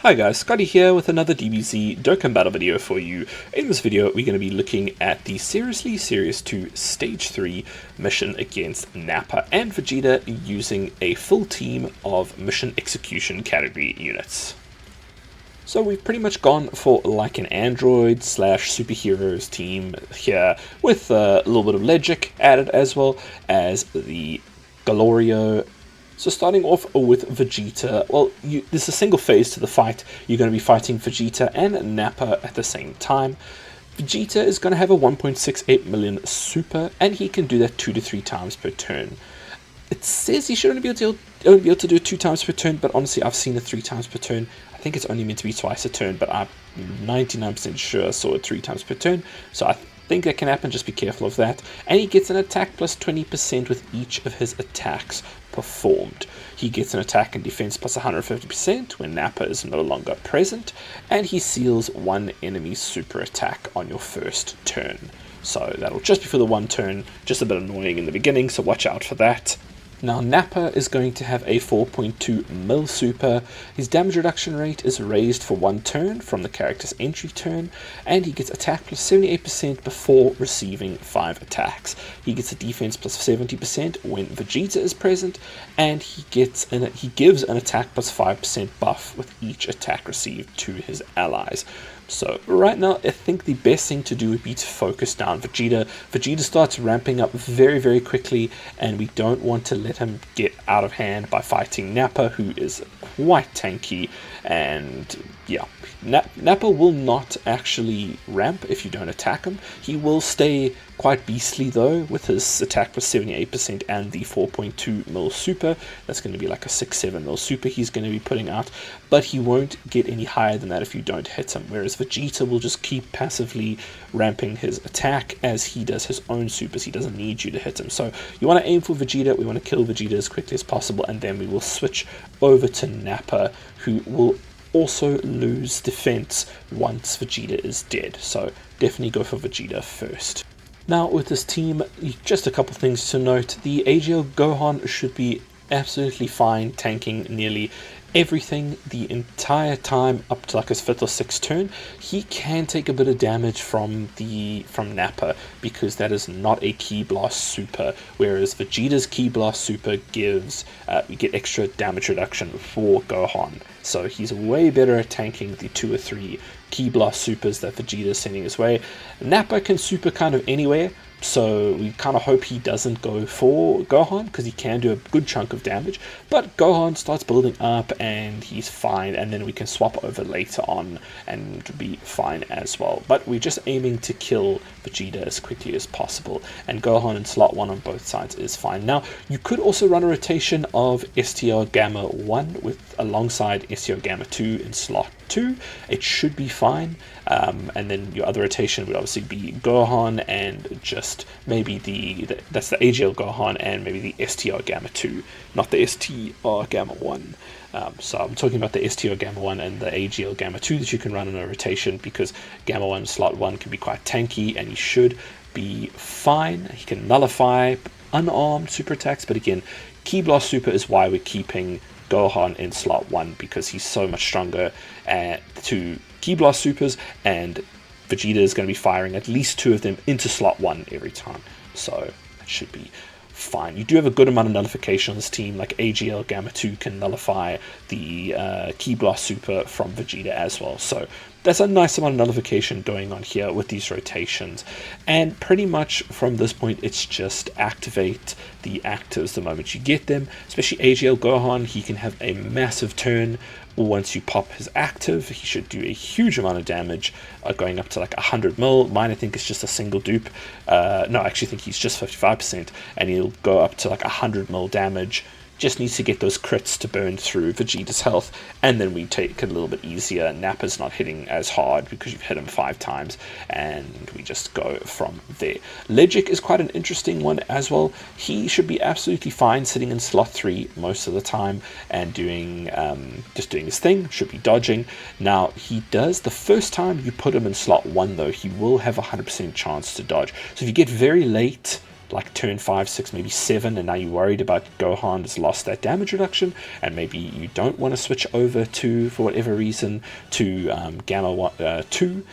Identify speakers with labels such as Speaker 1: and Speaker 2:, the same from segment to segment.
Speaker 1: Hi guys, Scotty here with another DBZ Dokkan Battle video for you. In this video we're going to be looking at the Seriously Serious 2 Stage 3 mission against Nappa and Vegeta using a full team of mission execution category units. So we've pretty much gone for like an android slash superheroes team here with a little bit of logic added as well as the Galorio. So starting off with Vegeta, well, there's a single phase to the fight. You're going to be fighting Vegeta and Nappa at the same time. Vegeta is going to have a 1.68 million super, and he can do that 2 to 3 times per turn. It says he should only be able to do it 2 times per turn, but honestly, I've seen it 3 times per turn. I think it's only meant to be twice a turn, but I'm 99% sure I saw it 3 times per turn, so I think that can happen, just be careful of that. And he gets an attack plus 20% with each of his attacks performed. He gets an attack and defense plus 150% when Nappa is no longer present, and he seals 1 enemy super attack on your first turn. So that'll just be for the 1 turn, just a bit annoying in the beginning, so watch out for that. Now Nappa is going to have a 4.2 mil super. His damage reduction rate is raised for 1 turn from the character's entry turn, and he gets attack plus 78% before receiving 5 attacks. He gets a defense plus 70% when Vegeta is present, and he gives an attack plus 5% buff with each attack received to his allies. So right now, I think the best thing to do would be to focus down Vegeta. Vegeta starts ramping up very, very quickly, and we don't want to let him get out of hand by fighting Nappa, who is quite tanky. And yeah, Nappa will not actually ramp if you don't attack him. He will stay quite beastly though, with his attack plus 78% and the 4.2 mil super. That's going to be like a 6-7 mil super he's going to be putting out, but he won't get any higher than that if you don't hit him, whereas Vegeta will just keep passively ramping his attack as he does his own supers. He doesn't need you to hit him. So you want to aim for Vegeta, we want to kill Vegeta as quickly as possible, and then we will switch over to Nappa, who will also lose defense once Vegeta is dead. So definitely go for Vegeta first. Now with this team, just a couple things to note. The AGL Gohan should be absolutely fine tanking nearly everything the entire time up to like his 5th or 6th turn. He can take a bit of damage from Nappa because that is not a Ki Blast super, whereas Vegeta's Ki Blast super gives you get extra damage reduction for Gohan. So he's way better at tanking the 2 or 3 Ki Blast supers that Vegeta is sending his way. Nappa can super kind of anywhere, so we kind of hope he doesn't go for Gohan because he can do a good chunk of damage, but Gohan starts building up and he's fine, and then we can swap over later on and be fine as well. But we're just aiming to kill Vegeta as quickly as possible, and Gohan in slot 1 on both sides is fine. Now you could also run a rotation of STR Gamma 1 with alongside STR Gamma 2 in slot 2. It should be fine, and then your other rotation would obviously be Gohan and just maybe that's the AGL Gohan and maybe the STR Gamma 2, not the STR Gamma 1. So I'm talking about the STR Gamma 1 and the AGL Gamma 2 that you can run in a rotation, because Gamma 1 slot 1 can be quite tanky and he should be fine. He can nullify unarmed super attacks, but again, Ki Blast super is why we're keeping Gohan in slot 1, because he's so much stronger to Ki Blast supers, and Vegeta is going to be firing at least 2 of them into slot 1 every time, so that should be fine. You do have a good amount of nullification on this team, like AGL Gamma 2 can nullify the Ki Blast super from Vegeta as well, so there's a nice amount of nullification going on here with these rotations. And pretty much from this point, it's just activate the actives the moment you get them, especially AGL Gohan. He can have a massive turn once you pop his active. He should do a huge amount of damage, going up to like 100 mil. Mine I think is just a single dupe. No, I actually think he's just 55%, and he'll go up to like 100 mil damage. Just needs to get those crits to burn through Vegeta's health, and then we take it a little bit easier. Nappa's not hitting as hard because you've hit him 5 times, and we just go from there. Legic is quite an interesting one as well. He should be absolutely fine sitting in slot 3 most of the time and doing just doing his thing, should be dodging. Now he does, the first time you put him in slot 1 though, he will have a 100% chance to dodge. So if you get very late like turn 5, 6, maybe 7, and now you're worried about Gohan has lost that damage reduction, and maybe you don't want to switch over to, for whatever reason, to Gamma 1, 2.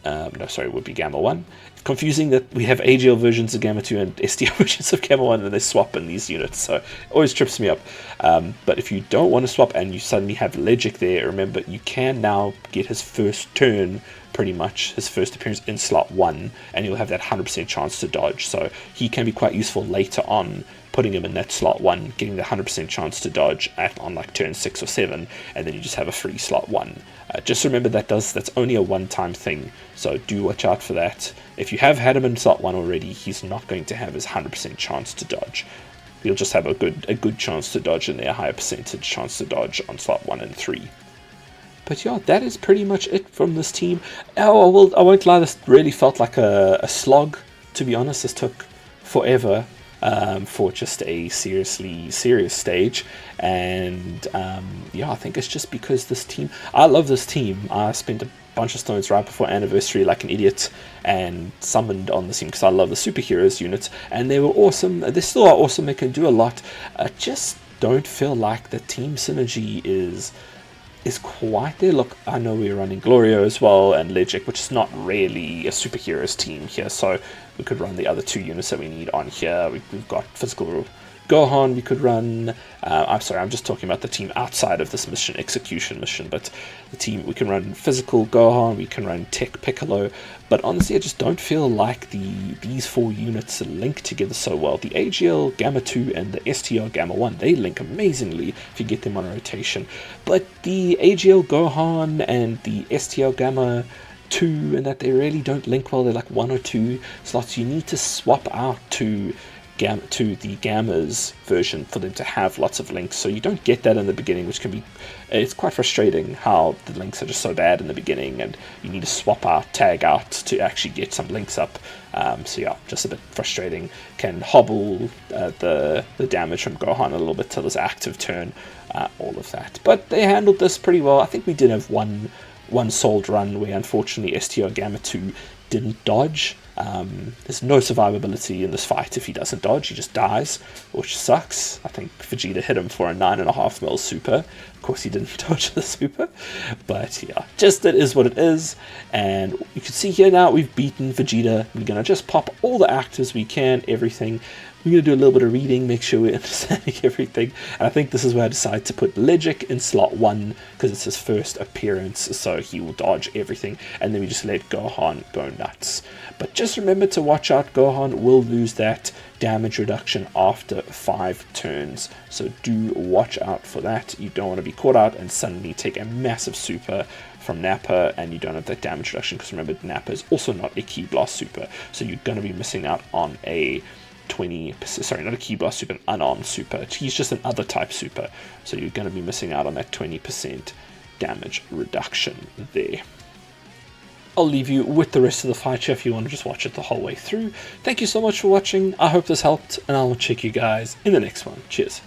Speaker 1: No, sorry, it would be Gamma 1. Confusing that we have AGL versions of Gamma 2 and STO versions of Gamma 1, and they swap in these units, so it always trips me up. But if you don't want to swap and you suddenly have Legic there, remember, you can now get his first turn, pretty much, his first appearance in slot 1, and you'll have that 100% chance to dodge, so he can be quite useful later on, putting him in that slot 1, getting the 100% chance to dodge on like turn 6 or 7, and then you just have a free slot 1. Just remember that's only a one-time thing, so do watch out for that. If you have had him in slot 1 already, he's not going to have his 100% chance to dodge. He'll just have a good chance to dodge, and a higher percentage chance to dodge on slot 1 and 3. But yeah, that is pretty much it from this team. Oh, I won't lie, this really felt like a slog, to be honest. This took forever for just a serious stage, and yeah, I think it's just because this team, I love this team. I spent a bunch of stones right before anniversary like an idiot and summoned on the team because I love the superheroes units, and they were awesome. They still are awesome. They can do a lot. I just don't feel like the team synergy is quite there. Look, I know we're running Glorio as well and Legic, which is not really a superheroes team here, so we could run the other 2 units that we need on here. We've got physical Gohan, we could run, I'm sorry, I'm just talking about the team outside of this mission, execution mission, but the team, we can run physical Gohan, we can run Tech Piccolo, but honestly I just don't feel like these 4 units link together so well. The AGL Gamma 2 and the STR Gamma 1, they link amazingly if you get them on rotation, but the AGL Gohan and the STR Gamma 2 and that, they really don't link well. They're like 1 or 2 slots. You need to swap out to the Gamma's version for them to have lots of links, so you don't get that in the beginning, which can be, it's quite frustrating how the links are just so bad in the beginning, and you need to swap out, tag out to actually get some links up. So yeah, just a bit frustrating. Can hobble the damage from Gohan a little bit till his active turn, all of that. But they handled this pretty well. I think we did have one sold run where unfortunately STR Gamma 2 didn't dodge. There's no survivability in this fight if he doesn't dodge, he just dies, which sucks. I think Vegeta hit him for a 9.5 mil super. Of course he didn't dodge the super, but yeah, just it is what it is. And you can see here now we've beaten Vegeta. We're going to just pop all the actives we can, everything. We're going to do a little bit of reading, make sure we're understanding everything. And I think this is where I decided to put Legic in slot 1, because it's his first appearance, so he will dodge everything. And then we just let Gohan go nuts. But just remember to watch out, Gohan will lose that damage reduction after 5 turns. So do watch out for that. You don't want to be caught out and suddenly take a massive super from Nappa and you don't have that damage reduction, because remember, Nappa is also not a Ki Blast super. So you're going to be missing out on a 20%, sorry, not a Ki Blast super, an unarmed super. He's just an other type super, so you're going to be missing out on that 20% damage reduction there. I'll leave you with the rest of the fight here if you want to just watch it the whole way through. Thank you so much for watching. I hope this helped, and I'll check you guys in the next one. Cheers.